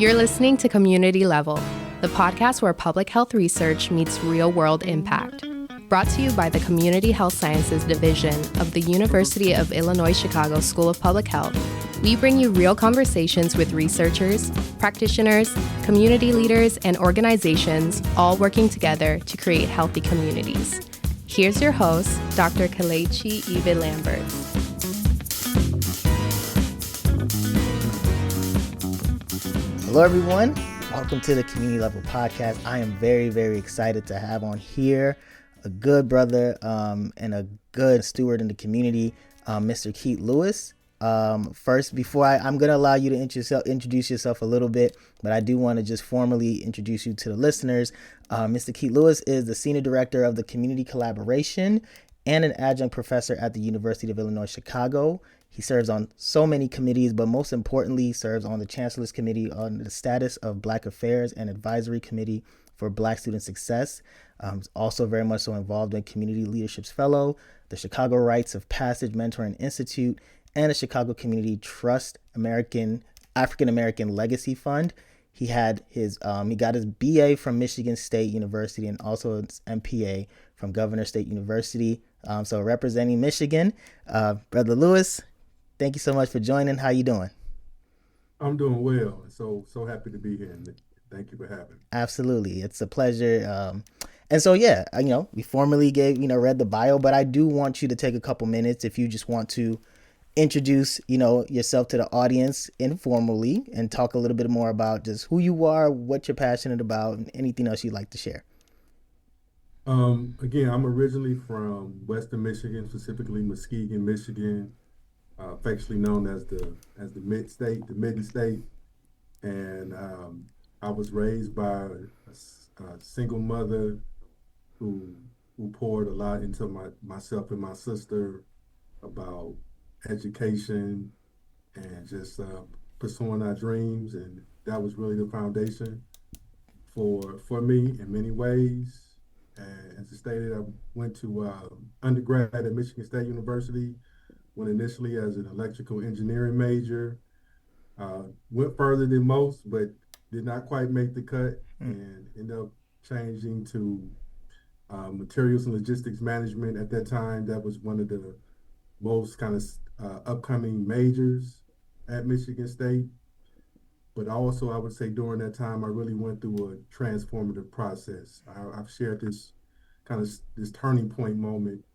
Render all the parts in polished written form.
You're listening to Community Level, the podcast where public health research meets real-world impact. Brought to you by the Community Health Sciences Division of the University of Illinois Chicago School of Public Health, we bring you real conversations with researchers, practitioners, community leaders, and organizations all working together to create healthy communities. Here's your host, Dr. Kelechi Ibe-Lamberts. Hello, everyone. Welcome to the Community Level Podcast. I am very, very excited to have on here a good brother and a good steward in the community, Mr. Keith Lewis. First, before I'm going to allow you to introduce yourself a little bit, but I do want to just formally introduce you to the listeners. Mr. Keith Lewis is the Senior Director of the Community Collaboration and an Adjunct Professor at the University of Illinois Chicago. He serves on so many committees, but most importantly, serves on the Chancellor's Committee on the Status of Black Affairs and Advisory Committee for Black Student Success. He's also very much so involved in Community Leadership's Fellow, the Chicago Rites of Passage Mentoring Institute, and the Chicago Community Trust African American Legacy Fund. He got his BA from Michigan State University and also his MPA from Governor State University. So representing Michigan, Brother Lewis, thank you so much for joining. How you doing? I'm doing well. So happy to be here. And thank you for having me. Absolutely. It's a pleasure. And so, we formally read the bio, but I do want you to take a couple minutes if you just want to introduce, yourself to the audience informally and talk a little bit more about just who you are, what you're passionate about, and anything else you'd like to share. Again, I'm originally from Western Michigan, specifically Muskegon, Michigan, affectionately known as the Mid-State, the Midden State. And I was raised by a single mother who poured a lot into myself and my sister about education and just pursuing our dreams. And that was really the foundation for me in many ways. And as I stated, I went to undergrad at Michigan State University, went initially as an electrical engineering major, went further than most, but did not quite make the cut and ended up changing to materials and logistics management. At that time, that was one of the most kind of upcoming majors at Michigan State. But also, I would say during that time, I really went through a transformative process. I've shared this turning point moment.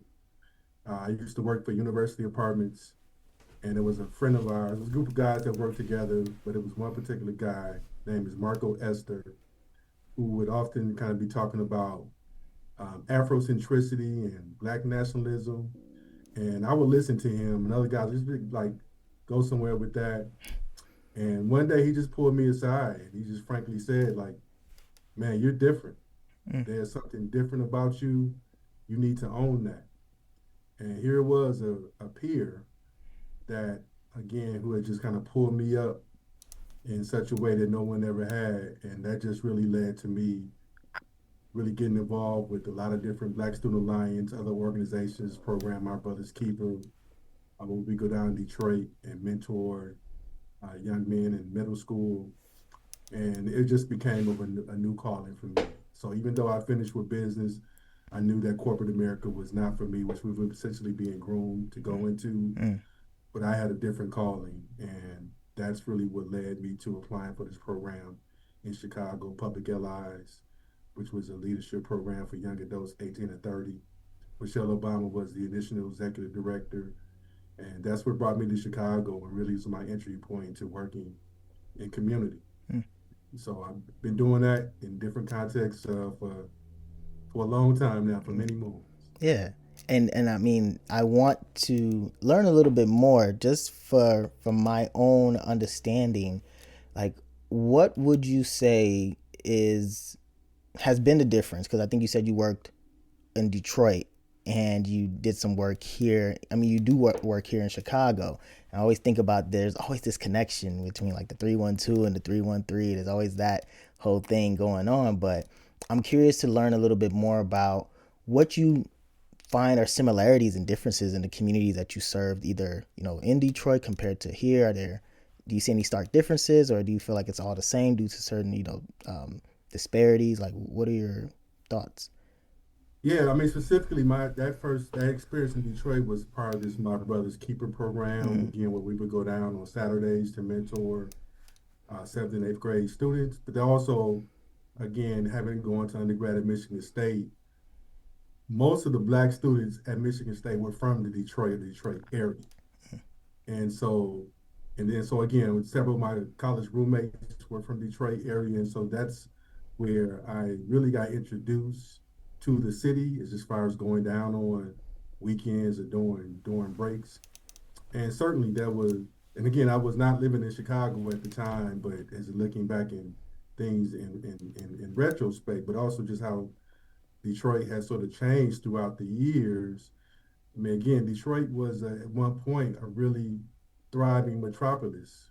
I used to work for university apartments, and it was a friend of ours. It was a group of guys that worked together, but it was one particular guy named is Marco Esther, who would often kind of be talking about Afrocentricity and Black nationalism. And I would listen to him, and other guys just be like, go somewhere with that. And one day he just pulled me aside and he just frankly said, like, man, you're different. There's something different about you. You need to own that. And here was a peer that, again, who had just kind of pulled me up in such a way that no one ever had. And that just really led to me really getting involved with a lot of different Black Student Alliance, other organizations, program Our Brother's Keeper. When we go down to Detroit and mentor young men in middle school, and it just became a new calling for me. So even though I finished with business, I knew that corporate America was not for me, which we were essentially being groomed to go into, but I had a different calling, and that's really what led me to applying for this program in Chicago, Public Allies, which was a leadership program for young adults 18 to 30. Michelle Obama was the initial executive director. And that's what brought me to Chicago and really was my entry point to working in community. So I've been doing that in different contexts for a long time now, for many moons. Yeah. And I mean, I want to learn a little bit more just from my own understanding. Like, what would you say has been the difference? Because I think you said you worked in Detroit and you did some work here. I mean, you do work here in Chicago. And I always think about there's always this connection between like the 312 and the 313. There's always that whole thing going on. But I'm curious to learn a little bit more about what you find are similarities and differences in the communities that you served, either, in Detroit compared to here. Are there, do you see any stark differences, or do you feel like it's all the same due to certain, disparities? Like, what are your thoughts? Yeah, I mean specifically that experience in Detroit was part of this My Brother's Keeper program, Mm, again, where we would go down on Saturdays to mentor seventh and eighth grade students, but they also, again, having gone to undergrad at Michigan State, most of the black students at Michigan State were from the Detroit area. And so, and then so again, several of my college roommates were from Detroit area, and so that's where I really got introduced to the city, as far as going down on weekends or during breaks. And certainly that was, and again, I was not living in Chicago at the time, but as looking back in things in retrospect, but also just how Detroit has sort of changed throughout the years. I mean, again, Detroit was at one point a really thriving metropolis.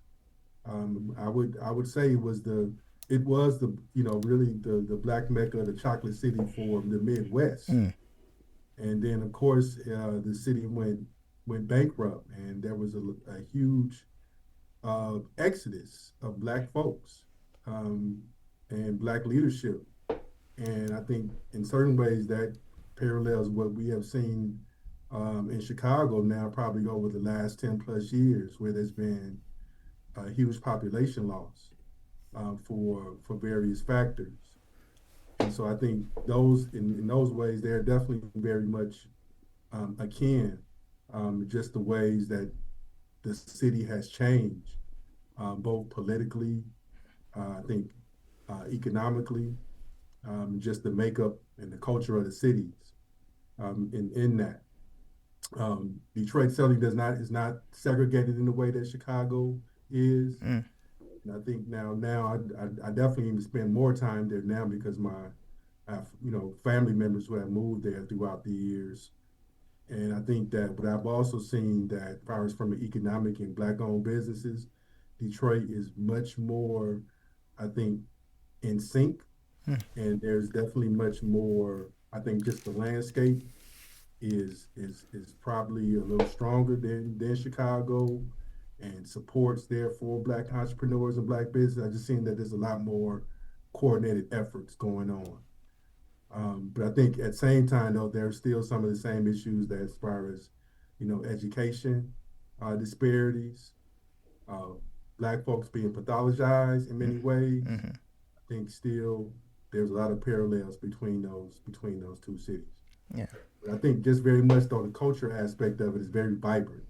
I would say it was the really the black mecca, the chocolate city for the Midwest. mm, And then of course the city went bankrupt, and there was a huge exodus of black folks um, and black leadership. And I think in certain ways that parallels what we have seen in Chicago now, probably over the last 10 plus years, where there's been a huge population loss for various factors. And so I think in those ways, they're definitely very much akin, just the ways that the city has changed, both politically, I think economically, just the makeup and the culture of the cities in that. Detroit certainly is not segregated in the way that Chicago is. mm. And I think now I definitely even spend more time there now because I have, family members who have moved there throughout the years. And I think that, but I've also seen that, as far as from the economic and black-owned businesses, Detroit is much more, I think, in sync. And there's definitely much more. I think just the landscape is probably a little stronger than Chicago, and supports there for black entrepreneurs and black business. I just seen that there's a lot more coordinated efforts going on. But I think at the same time, though, there's still some of the same issues that, as far as education disparities, uh, black folks being pathologized in many ways. Mm-hmm. I think still there's a lot of parallels between those two cities. Yeah. But I think just very much though the culture aspect of it is very vibrant.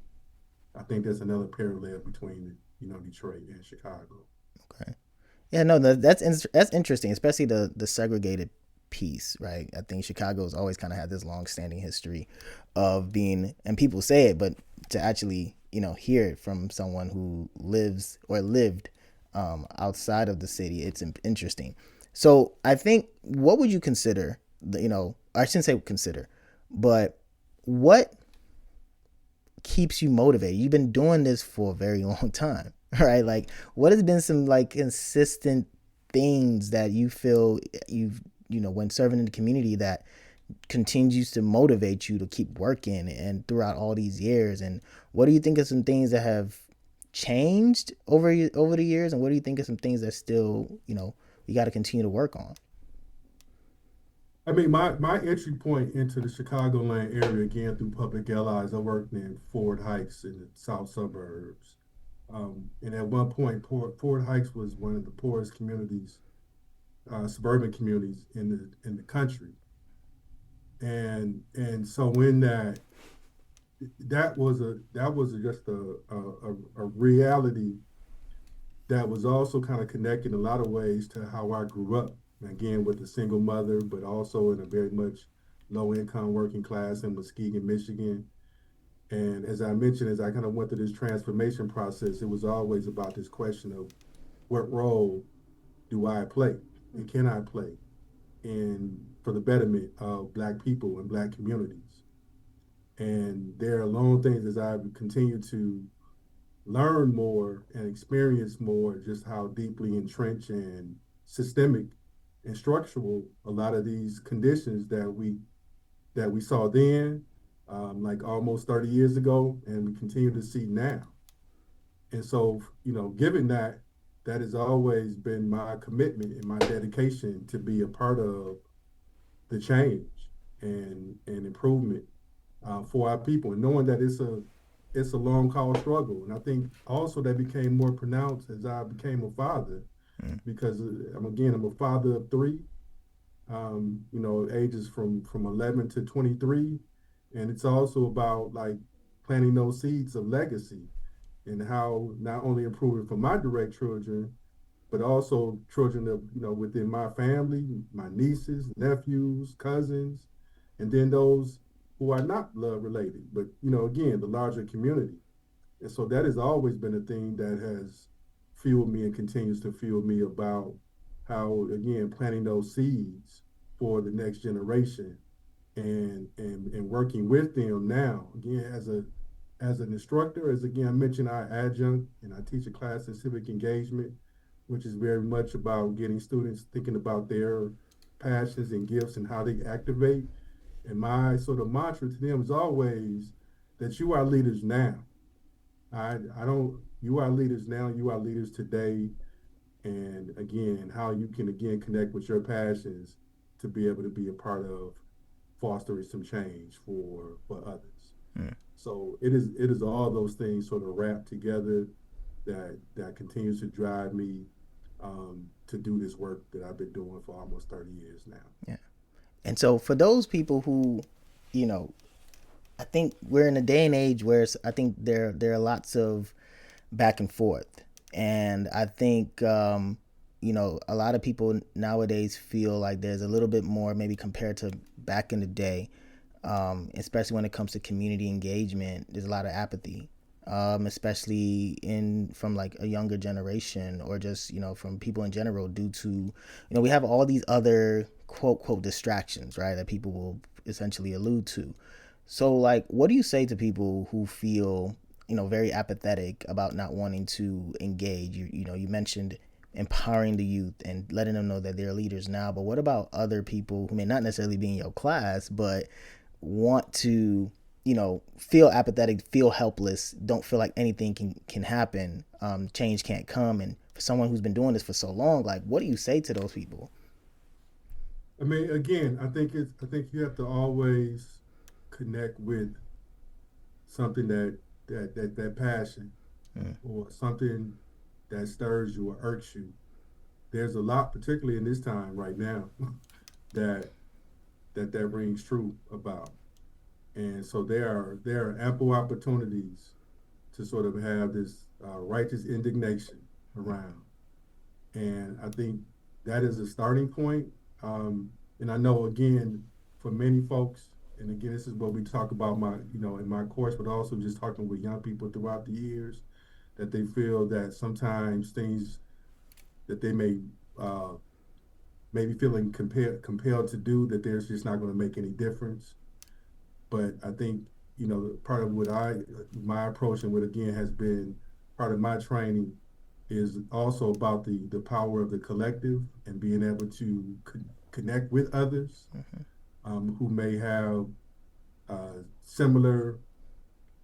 I think that's another parallel between Detroit and Chicago. Okay. Yeah, no, that's interesting, especially the segregated piece, right? I think Chicago's always kind of had this long-standing history of being, and people say it, but to actually, hear it from someone who lives or lived outside of the city, it's interesting. So I think, what would you consider, I shouldn't say consider, but what keeps you motivated? You've been doing this for a very long time, right? Like, what has been some like consistent things that you feel when serving in the community that continues to motivate you to keep working and throughout all these years? And what do you think are some things that have changed over the years, and what do you think are some things that still we got to continue to work on? I mean, my entry point into the Chicagoland area, again, through Public Allies. I worked in Ford Heights in the south suburbs. And at one point, Ford Heights was one of the poorest communities, suburban communities in the country. And so when that was just a reality that was also kind of connected in a lot of ways to how I grew up. Again, with a single mother, but also in a very much low income working class in Muskegon, Michigan. And as I mentioned, as I kind of went through this transformation process, it was always about this question of what role do I play and can I play in for the betterment of Black people and Black communities. And there are lone things as I've continued to learn more and experience more just how deeply entrenched and systemic and structural a lot of these conditions that we saw then, like almost 30 years ago, and we continue to see now. And so, given that, that has always been my commitment and my dedication to be a part of the change and improvement for our people, and knowing that it's a long haul struggle. And I think also that became more pronounced as I became a father, because I'm a father of three. Ages from 11 to 23, and it's also about like planting those seeds of legacy and how not only improving for my direct children, but also children of within my family, my nieces, nephews, cousins, and then those who are not blood related, but again, the larger community. And so that has always been a thing that has fueled me and continues to fuel me about how, again, planting those seeds for the next generation and working with them now, again, as an instructor, as again I mentioned, I adjunct and I teach a class in civic engagement, which is very much about getting students thinking about their passions and gifts and how they activate. And my sort of mantra to them is always that you are leaders now. I don't, you are leaders now, you are leaders today. And again, how you can again connect with your passions to be able to be a part of fostering some change for others. Mm. So it is all those things sort of wrapped together that continues to drive me to do this work that I've been doing for almost 30 years now. Yeah. And so for those people who, you know, I think we're in a day and age where I think there are lots of back and forth, and I think a lot of people nowadays feel like there's a little bit more maybe compared to back in the day, especially when it comes to community engagement. There's a lot of apathy, especially from like a younger generation, or just from people in general, due to we have all these other quote distractions, right, that people will essentially allude to. So like, what do you say to people who feel very apathetic about not wanting to engage? You mentioned empowering the youth and letting them know that they're leaders now, but what about other people who may not necessarily be in your class but want to feel apathetic, feel helpless, don't feel like anything can happen, change can't come? And for someone who's been doing this for so long, like, what do you say to those people? I mean, again, I think you have to always connect with something that passion Mm. or something that stirs you or irks you. There's a lot, particularly in this time right now, that that rings true about. And so there are ample opportunities to sort of have this righteous indignation around. And I think that is a starting point. And I know, again, for many folks, and again, this is what we talk about in my course, but also just talking with young people throughout the years, that they feel that sometimes things that they may uh, maybe feeling compelled to do, that there's just not going to make any difference. But I think, part of my approach and what again has been part of my training is also about the power of the collective and being able to connect with others who may have similar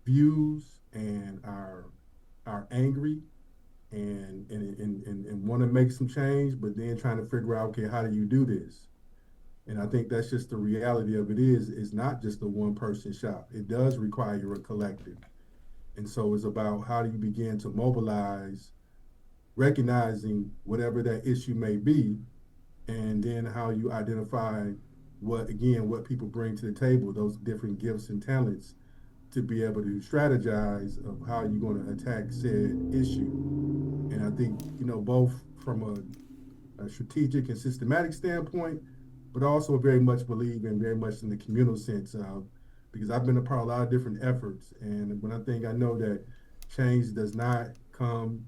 views and are angry and want to make some change, but then trying to figure out, okay, how do you do this? And I think that's just the reality of it is not just a one person shop. It does require a collective. And so it's about how do you begin to mobilize, recognizing whatever that issue may be, and then how you identify what people bring to the table, those different gifts and talents, to be able to strategize of how you're going to attack said issue. And I think, both from a strategic and systematic standpoint, but also very much believe in very much in the communal sense of, because I've been a part of a lot of different efforts. And when I know that change does not come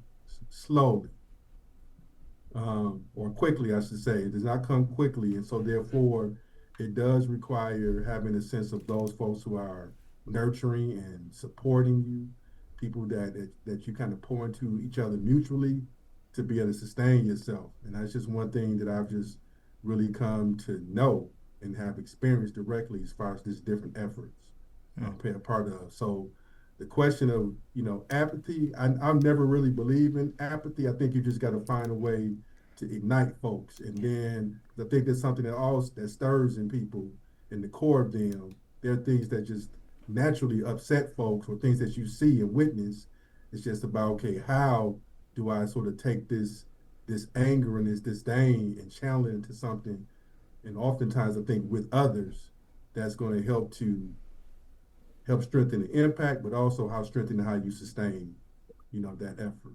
slowly, or quickly, I should say. It does not come quickly. And so therefore, it does require having a sense of those folks who are nurturing and supporting you, people that you kind of pour into each other mutually to be able to sustain yourself. And that's just one thing that I've just really come to know and have experienced directly as far as these different efforts Mm. play a part of. So the question of, apathy, I've never really believed in apathy. I think you just got to find a way to ignite folks. And then I think there's something that stirs in people in the core of them. There are things that just naturally upset folks or things that you see and witness. It's just about, okay, how do I sort of take this anger and this disdain and channel it into something? And oftentimes I think with others, that's going to help strengthen the impact, but also how strengthen how you sustain, that effort.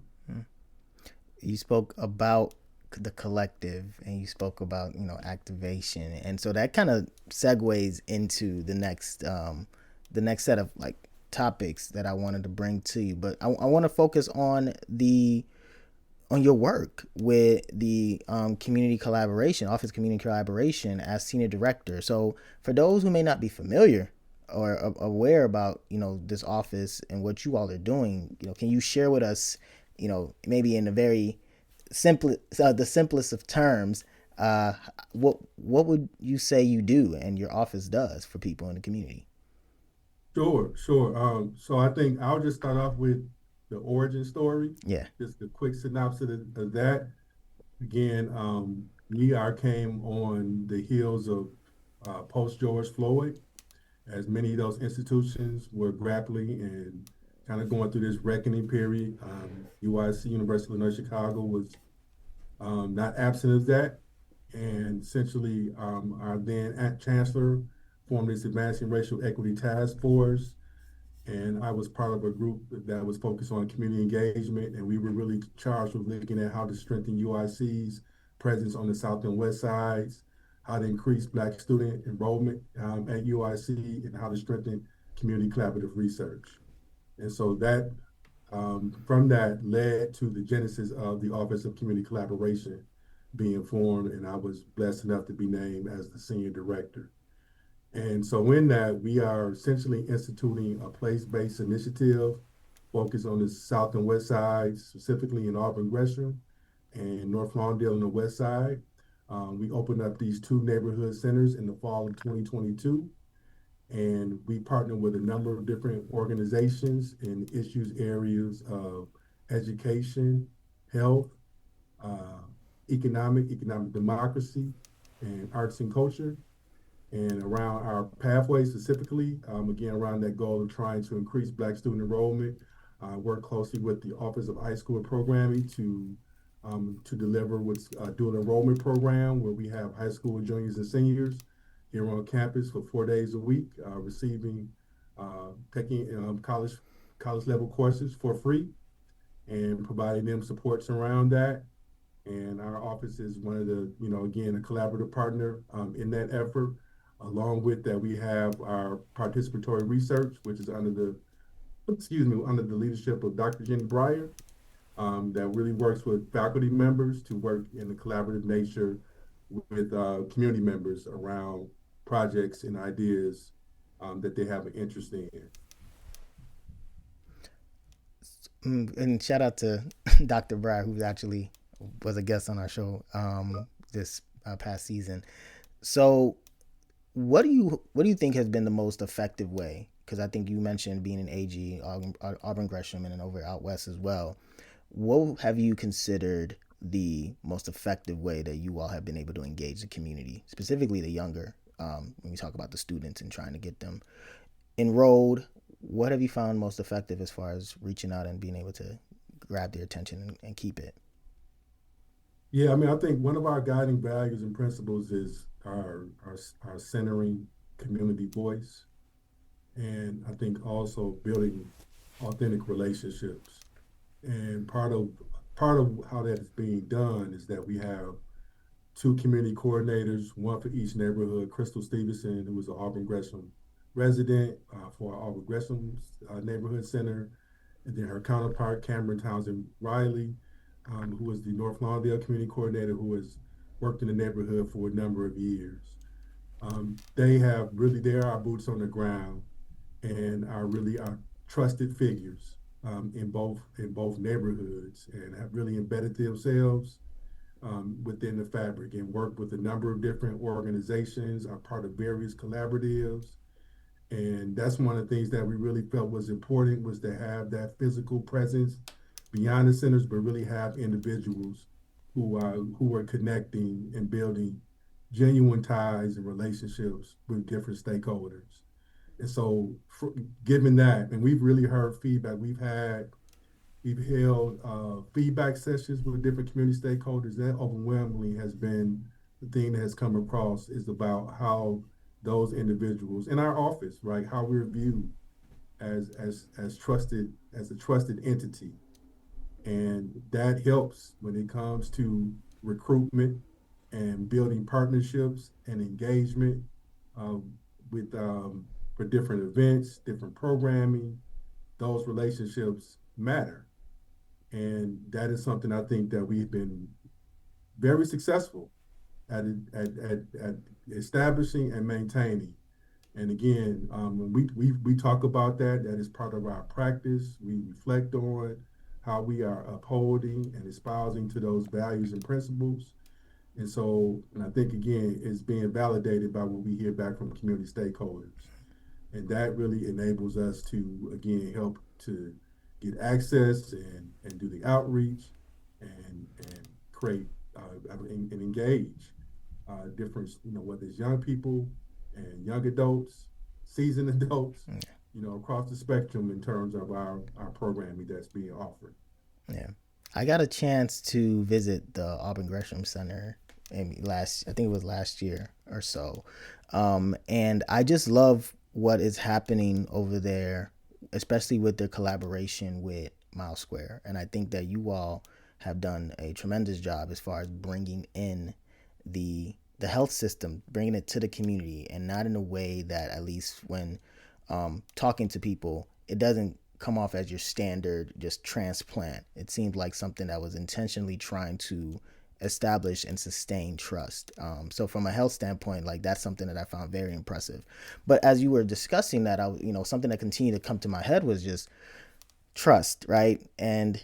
You spoke about the collective and you spoke about activation, and so that kind of segues into the next set of like topics that I wanted to bring to you. But I want to focus on your work with the community collaboration, office community collaboration as senior director. So for those who may not be familiar or aware about this office and what you all are doing, can you share with us, maybe in a very the simplest of terms, what would you say you do and your office does for people in the community? Sure, sure. So I think I'll just start off with the origin story, Yeah. just a quick synopsis of that. Again, I came on the heels of post George Floyd, as many of those institutions were grappling and kind of going through this reckoning period. UIC, University of Illinois Chicago, was not absent of that. And essentially, our then chancellor formed this Advancing Racial Equity Task Force. And I was part of a group that was focused on community engagement. And we were really charged with looking at how to strengthen UIC's presence on the South and West sides, how to increase Black student enrollment at UIC, and how to strengthen community collaborative research. And so that from that led to the genesis of the Office of Community Collaboration being formed, and I was blessed enough to be named as the senior director. And so in that, we are essentially instituting a place-based initiative focused on the South and West Side, specifically in Auburn Gresham and North Lawndale on the West Side. We opened up these two neighborhood centers in the fall of 2022. And we partner with a number of different organizations in issues areas of education, health, uh, economic democracy, and arts and culture. And around our pathway specifically, again, around that goal of trying to increase Black student enrollment, work closely with the Office of High School Programming to deliver what's a dual enrollment program where we have high school juniors and seniors here on campus for 4 days a week, receiving, taking college level courses for free and providing them supports around that. And our office is one of the, again, a collaborative partner in that effort. Along with that, we have our participatory research, which is under the leadership of Dr. Jenny Breyer, that really works with faculty members to work in a collaborative nature with community members around projects and ideas that they have an interest in. And shout out to Dr. Breyer, who actually was a guest on our show this past season. So what do you think has been the most effective way? Because I think you mentioned being an AG, Auburn Gresham, and then over out west as well. What have you considered the most effective way that you all have been able to engage the community, specifically the younger, when we talk about the students and trying to get them enrolled? What have you found most effective as far as reaching out and being able to grab their attention and keep it? Yeah, I mean, I think one of our guiding values and principles is our centering community voice. And I think also building authentic relationships. And part of how that is being done is that we have two community coordinators, one for each neighborhood. Crystal Stevenson, who is an Auburn Gresham resident for our Auburn Gresham neighborhood center, and then her counterpart, Cameron Townsend Riley, who is the North Lawndale community coordinator, who has worked in the neighborhood for a number of years. They're our boots on the ground and are really our trusted figures in both neighborhoods, and have really embedded themselves within the fabric and work with a number of different organizations, are part of various collaboratives, And that's one of the things that we really felt was important, was to have that physical presence beyond the centers, but really have individuals who are connecting and building genuine ties and relationships with different stakeholders. And so, given that, and we've really heard feedback, we've held feedback sessions with different community stakeholders. That overwhelmingly has been the thing that has come across, is about how those individuals in our office, right, how we're viewed as trusted, as a trusted entity. And that helps when it comes to recruitment and building partnerships and engagement, um, with for different events, different programming. Those relationships matter, and that is something I think that we've been very successful at establishing and maintaining. And again, when we talk about that, that is part of our practice. We reflect on how we are upholding and espousing to those values and principles. And so, and I think again, it's being validated by what we hear back from community stakeholders. And that really enables us to, again, help to get access and do the outreach and create and engage different, whether it's young people and young adults, seasoned adults, Yeah. Across the spectrum in terms of our programming that's being offered. Yeah. I got a chance to visit the Auburn Gresham Center I think it was last year or so. And I just love what is happening over there, especially with their collaboration with Mile Square. And I think that you all have done a tremendous job as far as bringing in the health system, bringing it to the community, and not in a way that, at least when talking to people, it doesn't come off as your standard just transplant. It seemed like something that was intentionally trying to establish and sustain trust. So from a health standpoint, like, that's something that I found very impressive. But as you were discussing that, something that continued to come to my head was just trust, right? And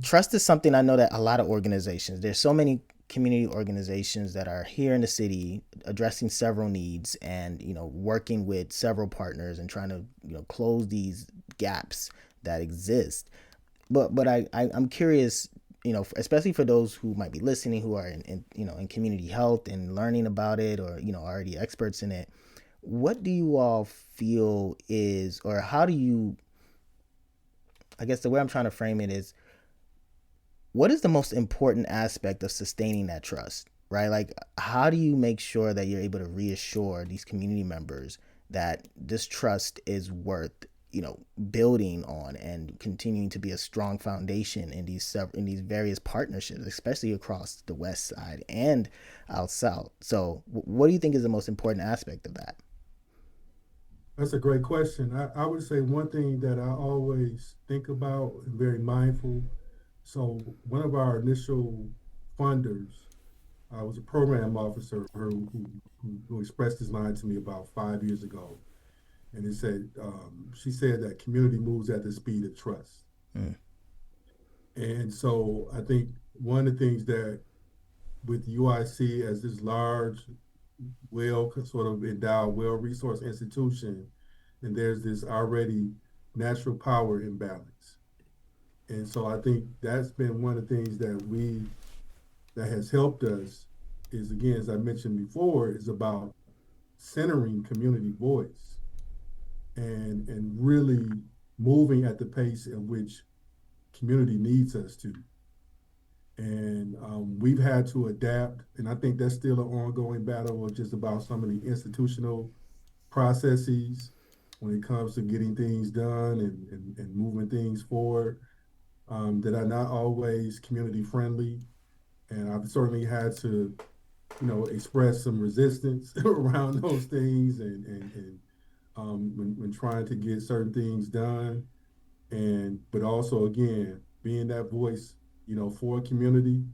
trust is something I know that a lot of organizations, there's so many community organizations that are here in the city addressing several needs, and working with several partners and trying to close these gaps that exist. But I'm curious, especially for those who might be listening, who are in community health and learning about it, or already experts in it. What do you all feel is, or how do you, I guess the way I'm trying to frame it is, what is the most important aspect of sustaining that trust, right? Like, how do you make sure that you're able to reassure these community members that this trust is worth, building on and continuing to be a strong foundation in these various partnerships, especially across the West Side and out South? So, what do you think is the most important aspect of that? That's a great question. I would say one thing that I always think about and very mindful. So one of our initial funders was a program officer who expressed his line to me about 5 years ago. And he said, she said that community moves at the speed of trust. Mm. And so I think one of the things that with UIC as this large, well sort of endowed, well-resourced institution, and there's this already natural power imbalance. And so I think that's been one of the things that has helped us, is, again, as I mentioned before, is about centering community voice and really moving at the pace at which community needs us to. And we've had to adapt, and I think that's still an ongoing battle of just about some of the institutional processes when it comes to getting things done and moving things forward, that are not always community friendly. And I've certainly had to, express some resistance around those things, and when trying to get certain things done, but also, again, being that voice, for a community,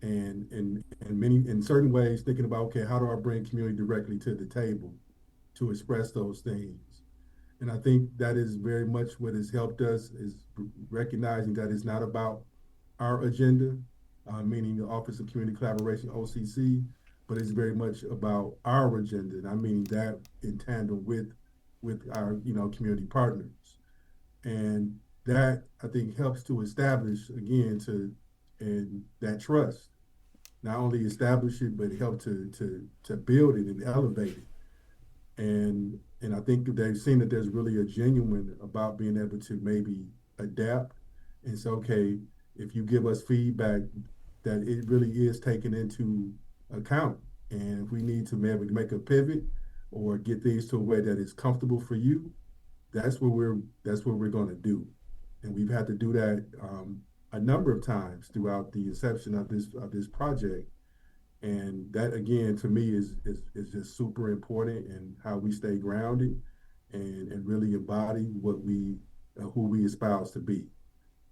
and many, in certain ways, thinking about, okay, how do I bring community directly to the table to express those things? And I think that is very much what has helped us, is recognizing that it's not about our agenda, meaning the Office of Community Collaboration, OCC, but it's very much about our agenda. And I mean that in tandem with with our, community partners. And that I think helps to establish again and that trust, not only establish it, but help to build it and elevate it. And I think that they've seen that there's really a genuine about being able to maybe adapt and say, okay, if you give us feedback, that it really is taken into account. And if we need to maybe make a pivot or get things to a way that is comfortable for you, that's what we're going to do. And we've had to do that a number of times throughout the inception of this project. And that again to me is just super important in how we stay grounded and really embody what we who we espouse to be.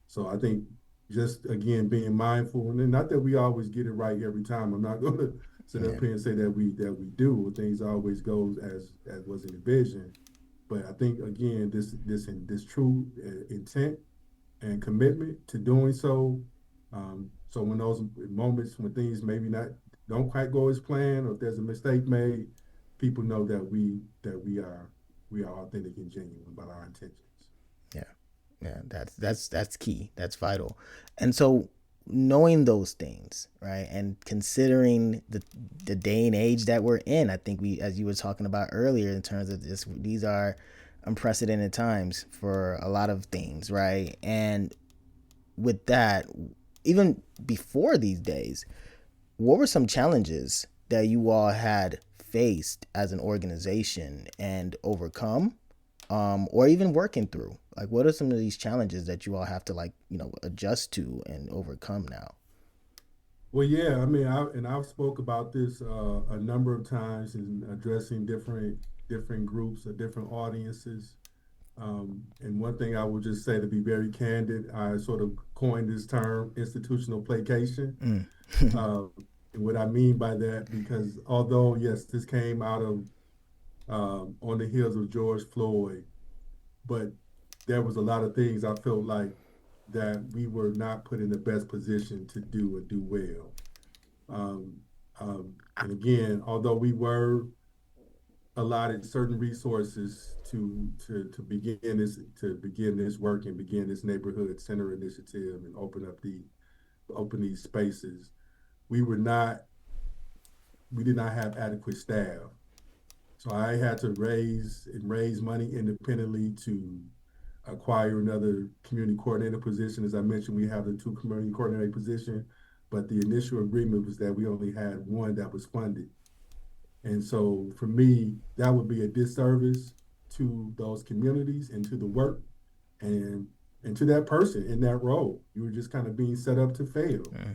So I think just again being mindful, and then not that we always get it right every time. I'm not going to sit up here and say that we do. Things always goes as was envisioned. But I think again this true intent and commitment to doing so. So when those moments when things maybe not don't quite go as planned, or if there's a mistake made, people know that we are authentic and genuine about our intentions. Yeah, yeah, that's key. That's vital. And so knowing those things, right, and considering the day and age that we're in, I think we, as you were talking about earlier, in terms of this, these are unprecedented times for a lot of things, right? And with that, even before these days, what were some challenges that you all had faced as an organization and overcome, or even working through? Like, what are some of these challenges that you all have to, like, adjust to and overcome now? Well, yeah, I mean, I've spoke about this a number of times in addressing different groups or different audiences. And one thing I will just say, to be very candid, I sort of coined this term institutional placation. And what I mean by that, because although yes, this came out of on the heels of George Floyd, but there was a lot of things I felt like that we were not put in the best position to do and do well. Um, and again, although we were allotted certain resources to begin this work and begin this neighborhood center initiative and open these spaces, we were not we did not have adequate staff. So I had to raise money independently to acquire another community coordinator position. As I mentioned, we have the two community coordinator position, but the initial agreement was that we only had one that was funded. And so for me, that would be a disservice to those communities and to the work and and to that person in that role. You were just kind of being set up to fail. Yeah.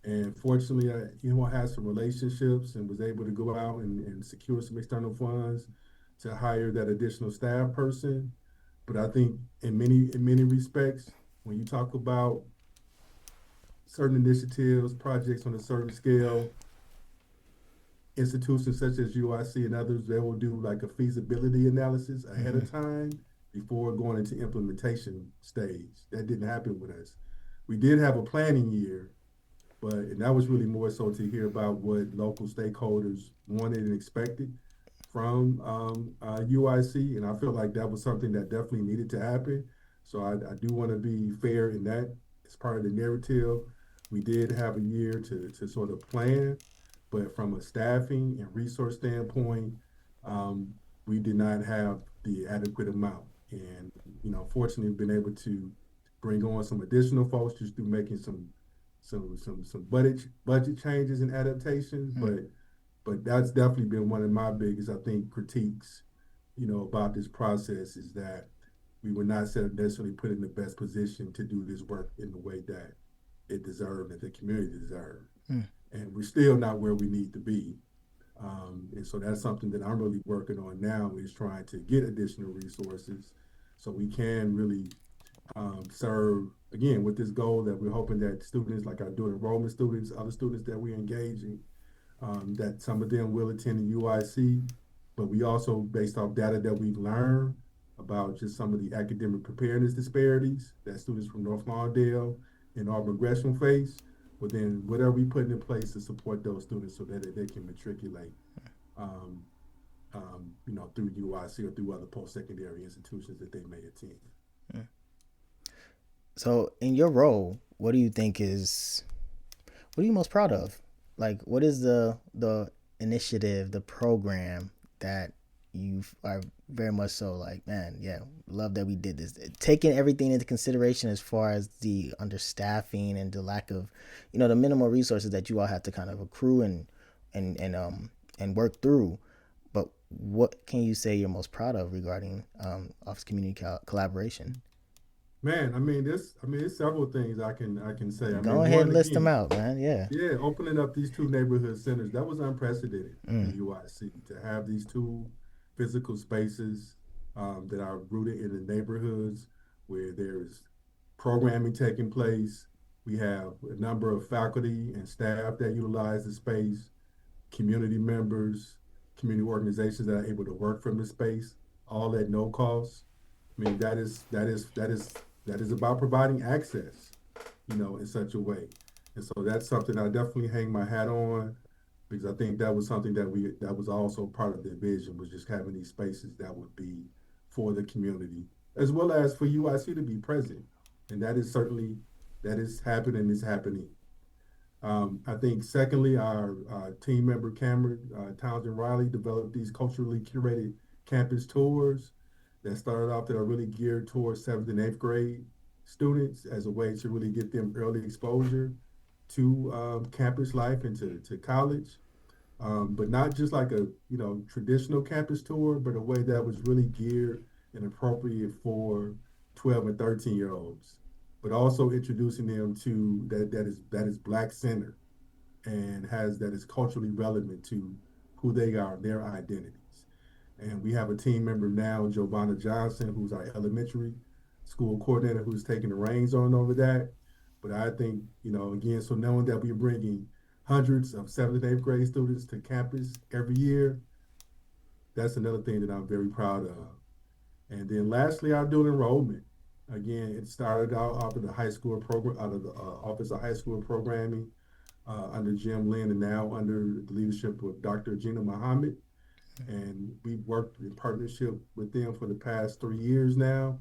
And fortunately, I had some relationships and was able to go out and secure some external funds to hire that additional staff person. But I think in many respects, when you talk about certain initiatives, projects on a certain scale, institutions such as UIC and others, they will do like a feasibility analysis ahead of time before going into implementation stage. That didn't happen with us. We did have a planning year, and that was really more so to hear about what local stakeholders wanted and expected from UIC, and I feel like that was something that definitely needed to happen. So I do want to be fair in that as part of the narrative. We did have a year to sort of plan, but from a staffing and resource standpoint, we did not have the adequate amount. And fortunately, we've been able to bring on some additional folks just through making some budget changes and adaptations, but that's definitely been one of my biggest, I think, critiques, about this process, is that we were not necessarily put in the best position to do this work in the way that it deserved, that the community deserved. And we're still not where we need to be. And so that's something that I'm really working on now, is trying to get additional resources so we can really serve, again, with this goal that we're hoping that students, like our dual enrollment students, other students that we're engaging, that some of them will attend the UIC, but we also, based off data that we've learned about just some of the academic preparedness disparities that students from North Lawndale and Auburn Gresham face, but then what are we putting in place to support those students so that they can matriculate? through UIC or through other post-secondary institutions that they may attend. So, in your role, what do you think is what are you most proud of? Like, what is the initiative, the program that you are very much so like, man, yeah, love that we did this. Taking everything into consideration as far as the understaffing and the lack of, the minimal resources that you all have to kind of accrue and work through. But what can you say you're most proud of regarding office community collaboration? Man, there's several things I can say. Go ahead One and list them again, out, man. Yeah. yeah, opening up these two neighborhood centers, that was unprecedented in Mm. UIC to have these two physical spaces that are rooted in the neighborhoods where there's programming taking place. We have a number of faculty and staff that utilize the space, community members, community organizations that are able to work from the space, all at no cost. That is about providing access, in such a way. And so that's something I definitely hang my hat on because I think that was something that was also part of the vision was just having these spaces that would be for the community as well as for UIC to be present. And that is happening, is happening. I think secondly, our team member Cameron Townsend Riley developed these culturally curated campus tours that started off that are really geared towards seventh and eighth grade students as a way to really get them early exposure to campus life and to college, but not just like a traditional campus tour, but a way that was really geared and appropriate for 12 and 13-year olds, but also introducing them to that is Black centered and has that is culturally relevant to who they are, their identities. And we have a team member now, Giovanna Johnson, who's our elementary school coordinator, who's taking the reins on over that. But I think, again, so knowing that we're bringing hundreds of seventh and eighth grade students to campus every year, that's another thing that I'm very proud of. And then lastly, our dual enrollment. Again, it started out of the high school program, out of the Office of High School Programming under Jim Lynn, and now under the leadership of Dr. Gina Muhammad. And we've worked in partnership with them for the past 3 years now.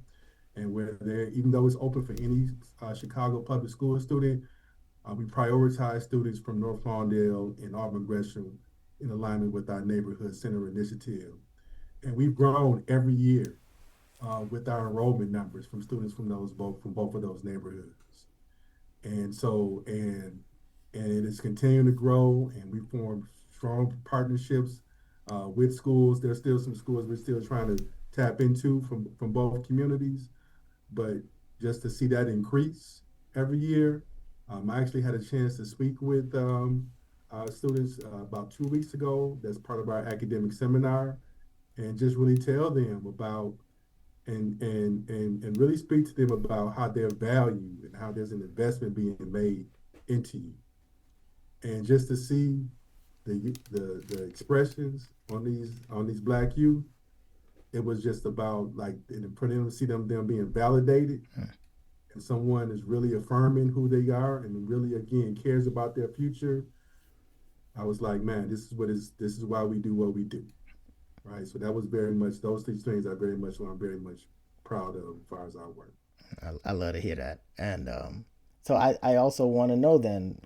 And we're there, even though it's open for any Chicago public school student, we prioritize students from North Lawndale and Auburn Gresham in alignment with our neighborhood center initiative. And we've grown every year with our enrollment numbers from students from both of those neighborhoods. And so and it is continuing to grow, and we form strong partnerships with schools. There's still some schools we're still trying to tap into from both communities, but just to see that increase every year. I actually had a chance to speak with students about 2 weeks ago. That's part of our academic seminar, and just really tell them about and really speak to them about how they're valued and how there's an investment being made into you. And just to see the expressions on these Black youth, it was just about like, and for them to see them being validated, and someone is really affirming who they are and really again cares about their future. I was like, man, this is why we do what we do, right? So that was very much those these things I'm very much proud of as far as our work. I love to hear that. And so I also want to know then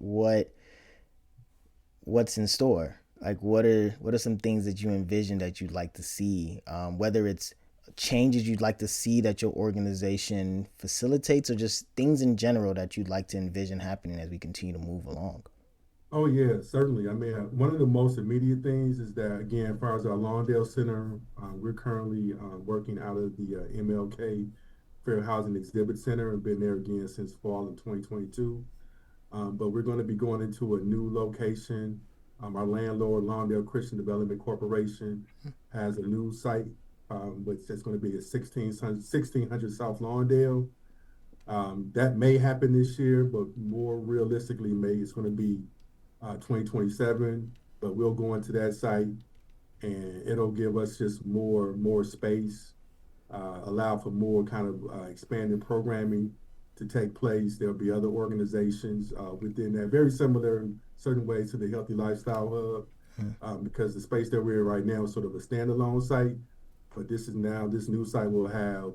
what's in store. Like what are some things that you envision that you'd like to see, whether it's changes you'd like to see that your organization facilitates or just things in general that you'd like to envision happening as we continue to move along. Oh yeah, certainly. One of the most immediate things is that again, as far as our Lawndale Center, we're currently working out of the MLK Fair Housing Exhibit Center and been there again since fall of 2022. But we're going to be going into a new location. Our landlord, Lawndale Christian Development Corporation, has a new site, which is going to be at 1600 South Lawndale. That may happen this year, but more realistically, it's going to be 2027. But we'll go into that site, and it'll give us just more space, allow for more kind of expanded programming to take place. There'll be other organizations within that, very similar in certain ways to the Healthy Lifestyle Hub. because the space that we're in right now is sort of a standalone site, but this new site will have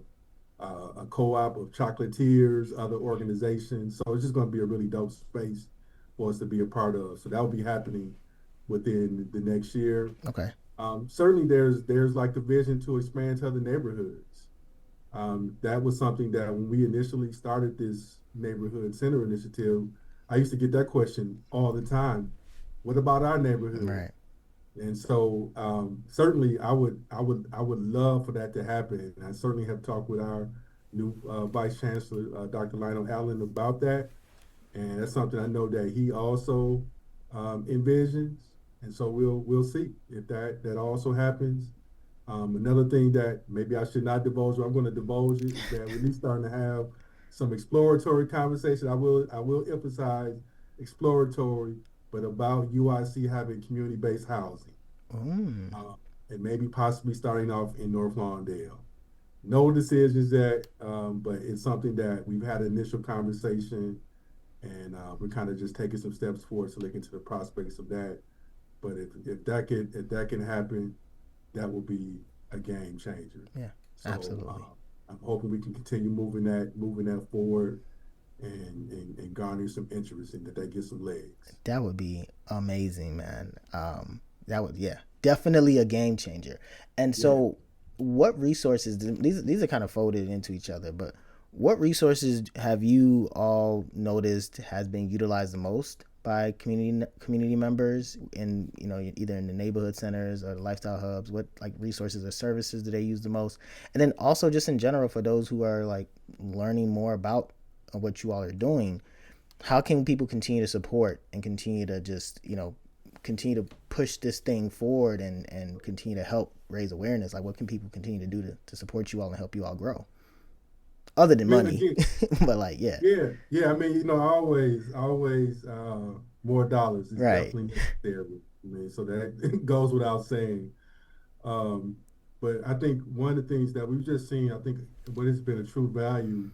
a co-op of chocolatiers, other organizations. So it's just going to be a really dope space for us to be a part of. So that will be happening within the next year. Okay. Certainly, there's like the vision to expand to other neighborhoods. That was something that when we initially started this neighborhood center initiative, I used to get that question all the time. What about our neighborhood? Right. And so certainly I would love for that to happen. And I certainly have talked with our new Vice Chancellor, Dr. Lionel Allen, about that. And that's something I know that he also envisions. And so we'll see if that also happens. Another thing that maybe I should not divulge, but I'm going to divulge it, is that we're at least starting to have some exploratory conversation. I will emphasize exploratory, but about UIC having community-based housing, Mm. and maybe possibly starting off in North Lawndale. No decisions yet, but it's something that we've had an initial conversation, and we're kind of just taking some steps forward to look into the prospects of that. But if that can happen, that will be a game changer. Yeah. So Absolutely. I'm hoping we can continue moving that forward and garner some interest in that get some legs. That would be amazing, man. That would, yeah, definitely a game changer. And Yeah. so, what resources? These are kind of folded into each other, but what resources have you all noticed has been utilized the most by community members in, either in the neighborhood centers or the lifestyle hubs? What like resources or services do they use the most? And then also just in general for those who are like learning more about what you all are doing, how can people continue to support and continue to just continue to push this thing forward and continue to help raise awareness? Like what can people continue to do to support you all and help you all grow other than I mean, money? again, But like, yeah. yeah. I mean, always, more dollars is Right. definitely necessary. I mean, so that goes without saying. Um, but I think one of the things that we've just seen, I think what has been a true value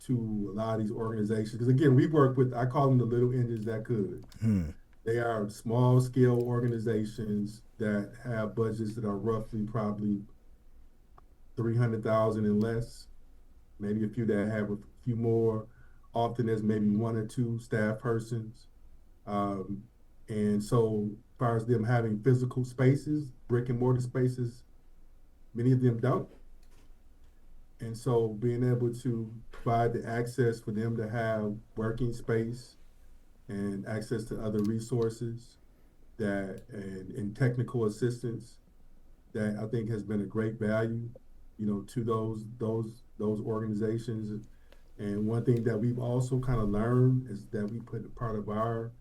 to a lot of these organizations, because again, we've worked with, I call them the little engines that could. Hmm. They are small scale organizations that have budgets that are roughly probably 300,000 and less, maybe a few that have a few more. Often there's maybe one or two staff persons. Um, and so, as far as them having physical spaces, brick and mortar spaces, many of them don't. And so, being able to provide the access for them to have working space and access to other resources and technical assistance, that I think has been a great value, to those organizations. And one thing that we've also kind of learned is that we put a part of our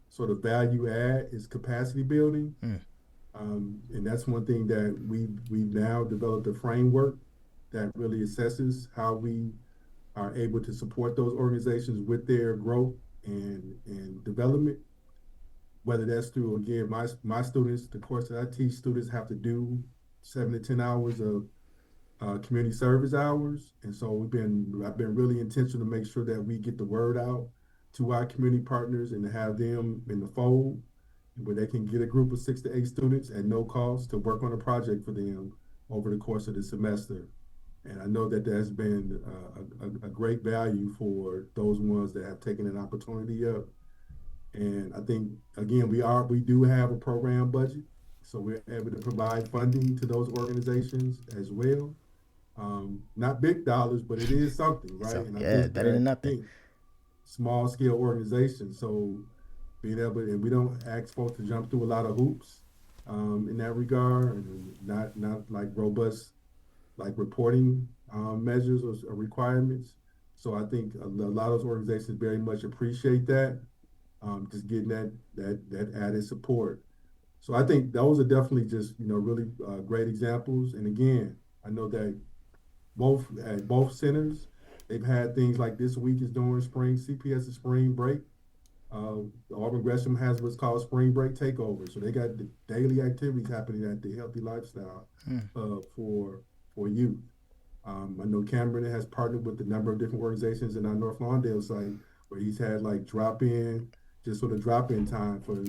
sort of value add is capacity building. Hmm. And that's one thing that we've now developed a framework that really assesses how we are able to support those organizations with their growth and development. Whether that's through, again, my students, the course that I teach, students have to do 7 to 10 hours of community service hours. And so I've been really intentional to make sure that we get the word out to our community partners and to have them in the fold where they can get a group of 6 to 8 students at no cost to work on a project for them over the course of the semester. And I know that has been a great value for those ones that have taken an opportunity up. And I think, again, we do have a program budget, so we're able to provide funding to those organizations as well. Not big dollars, but it is something, right? So And I yeah, think better than that, nothing. again, small scale organizations, so being able, and we don't ask folks to jump through a lot of hoops in that regard, and not like robust like reporting measures or requirements. So I think a lot of those organizations very much appreciate that, just getting that added support. So I think those are definitely just really great examples. And again, I know that both centers, they've had things like this week is during spring CPS is spring break. Auburn Gresham has what's called spring break takeover. So they got the daily activities happening at the Healthy Lifestyle Hmm. for youth. I know Cameron has partnered with a number of different organizations in our North Lawndale site where he's had like just sort of drop in time for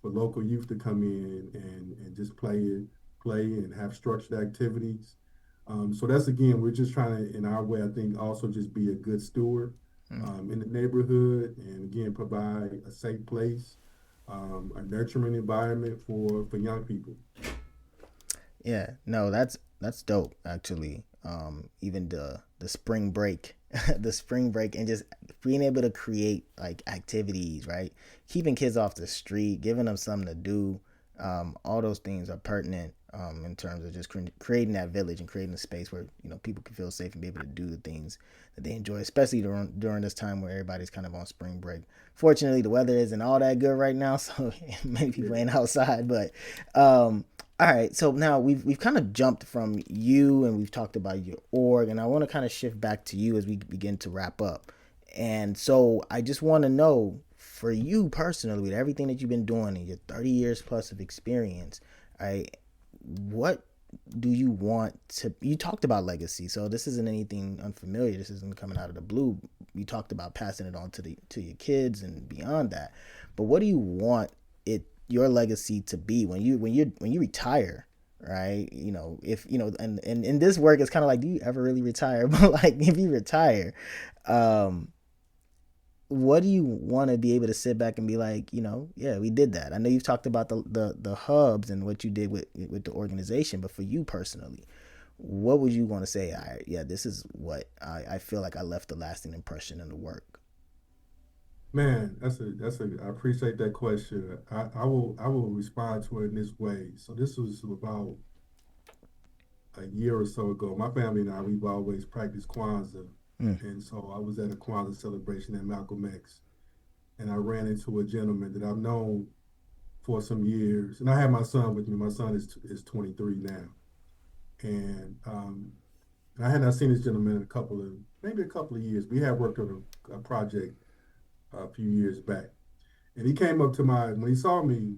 for local youth to come in and just play and have structured activities. So that's again, we're just trying to, in our way, I think, also just be a good steward in the neighborhood, and again, provide a safe place, a nurturing environment for young people. Yeah, no, that's dope actually. Even the spring break, the spring break, and just being able to create like activities, right? Keeping kids off the street, giving them something to do. All those things are pertinent in terms of just creating that village and creating a space where people can feel safe and be able to do the things that they enjoy, especially during this time where everybody's kind of on spring break. Fortunately, the weather isn't all that good right now, so many people ain't outside. But all right, so now we've kind of jumped from you and we've talked about your org, and I want to kind of shift back to you as we begin to wrap up. And so I just want to know, for you personally, with everything that you've been doing in your 30 years plus of experience, right, what do you want to, you talked about legacy, so this isn't anything unfamiliar, this isn't coming out of the blue. You talked about passing it on to your kids and beyond that, but what do you want your legacy to be when you retire, right? If and in this work it's kind of like, do you ever really retire? But like, if you retire, what do you want to be able to sit back and be like, yeah, we did that? I know you've talked about the hubs and what you did with the organization, but for you personally, what would you want to say? Yeah, this is what I feel like I left a lasting impression in the work. Man, I appreciate that question. I will respond to it in this way. So this was about a year or so ago. My family and I, we've always practiced Kwanzaa. Mm. And so I was at a Kwanzaa celebration at Malcolm X, and I ran into a gentleman that I've known for some years. And I have my son with me. My son is 23 now. And I had not seen this gentleman in maybe a couple of years. We had worked on a project a few years back. And he came up to when he saw me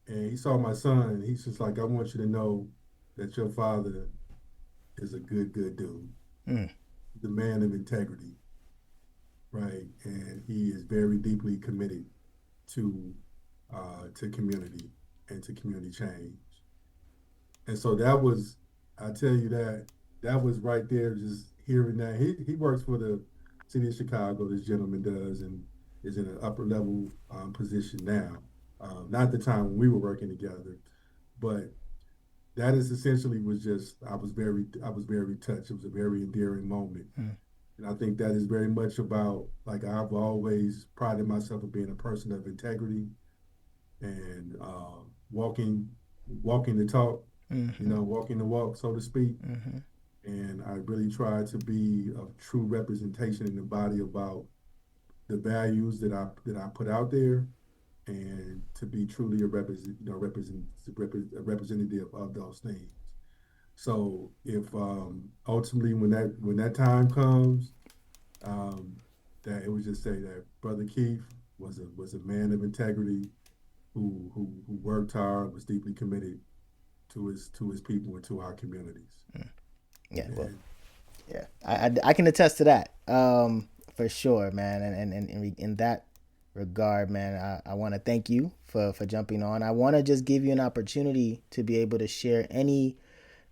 and he saw my son, he's just like, I want you to know that your father is a good dude, Mm. the man of integrity, right? And he is very deeply committed to community and to community change. And so I tell you that was right there, just hearing that. He works for the city of Chicago, this gentleman does, and is in an upper level position now. Not the time when we were working together, but that is essentially was just I was very touched. It was a very endearing moment. Mm. And I think that is very much about, like, I've always prided myself of being a person of integrity and walking the talk, Mm-hmm. walking the walk, so to speak. Mm-hmm. And I really try to be a true representation in the body about the values that I put out there, and to be truly a representative of those things. So if ultimately when that time comes, um, that it would just say that Brother Keith was a man of integrity who worked hard, was deeply committed to his people and to our communities. Yeah, well, And yeah, I can attest to that, for sure, man. And in that regard, man, I want to thank you for jumping on. I want to just give you an opportunity to be able to share any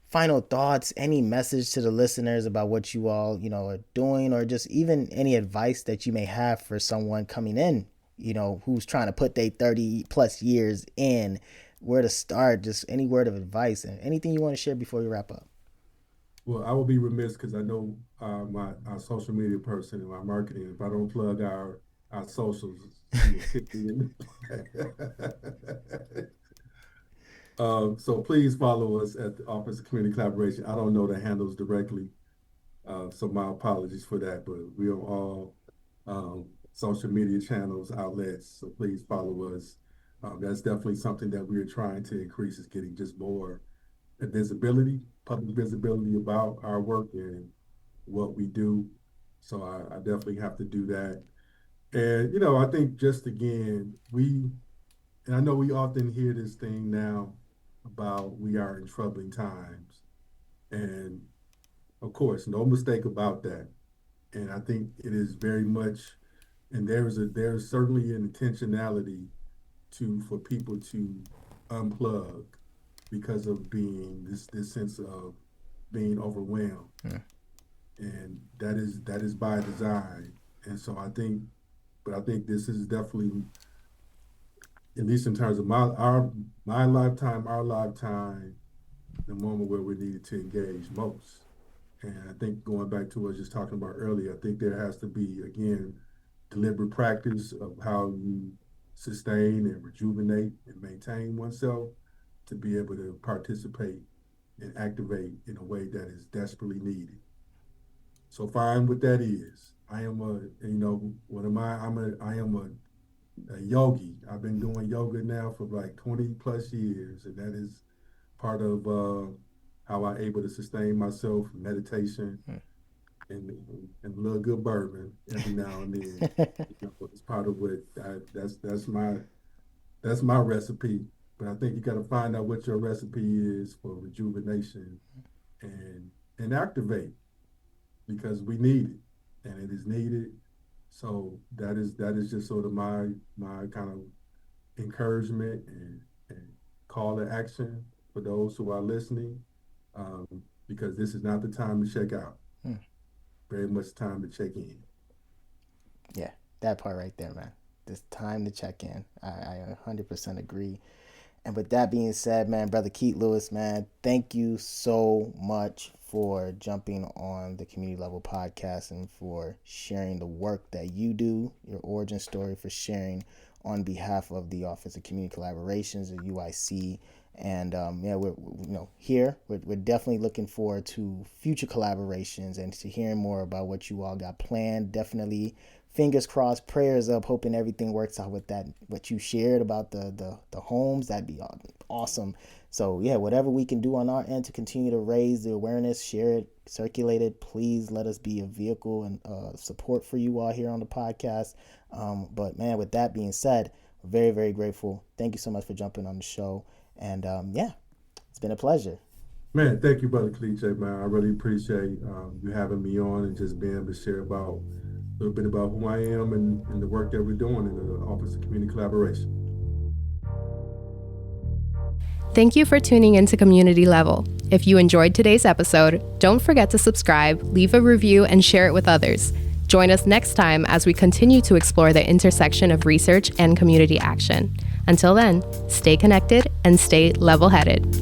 final thoughts, any message to the listeners about what you all, are doing, or just even any advice that you may have for someone coming in, who's trying to put their 30 plus years in, where to start, just any word of advice and anything you want to share before we wrap up. well, I will be remiss because I know our social media person and my marketing. If I don't plug our socials, she will kick me in. So please follow us at the Office of Community Collaboration. I don't know the handles directly, so my apologies for that. But we're on all social media channels, outlets. So please follow us. That's definitely something that we're trying to increase, is getting just more visibility, public visibility about our work and what we do. So I definitely have to do that. And I think just again, and I know we often hear this thing now about we are in troubling times. And of course, no mistake about that. And I think it is very much, and there's certainly an intentionality for people to unplug because of being this sense of being overwhelmed. And that is by design. And so I think this is definitely, at least in terms of my lifetime, our lifetime, the moment where we needed to engage most. And I think going back to what I was just talking about earlier, I think there has to be, again, deliberate practice of how you sustain and rejuvenate and maintain oneself to be able to participate and activate in a way that is desperately needed. So find what that is. I am a yogi. I've been doing yoga now for like 20 plus years, and that is part of how I'm able to sustain myself, meditation, and a little good bourbon every now and then. It's part of what that's my recipe. But I think you got to find out what your recipe is for rejuvenation and activate, because we need it, and it is needed. So that is just sort of my kind of encouragement and call to action for those who are listening, because this is not the time to check out. Very much time to check in. Yeah, that part right there, man. It's time to check in. I 100% agree. And with that being said, man, Brother Keith Lewis, man, thank you so much for jumping on the Community Level Podcast and for sharing the work that you do, your origin story, for sharing on behalf of the Office of Community Collaborations, the UIC. And we're definitely looking forward to future collaborations and to hearing more about what you all got planned. Definitely fingers crossed, prayers up, hoping everything works out with that, what you shared about the homes. That'd be awesome. So yeah, whatever we can do on our end to continue to raise the awareness, share it, circulate it, please let us be a vehicle and support for you all here on the podcast. But man, with that being said, we're very, very grateful. Thank you so much for jumping on the show. And it's been a pleasure. Man, thank you, Brother Cliche, man. I really appreciate you having me on and just being able to share a little bit about who I am and the work that we're doing in the Office of Community Collaboration. Thank you for tuning into Community Level. If you enjoyed today's episode, don't forget to subscribe, leave a review, and share it with others. Join us next time as we continue to explore the intersection of research and community action. Until then, stay connected and stay level-headed.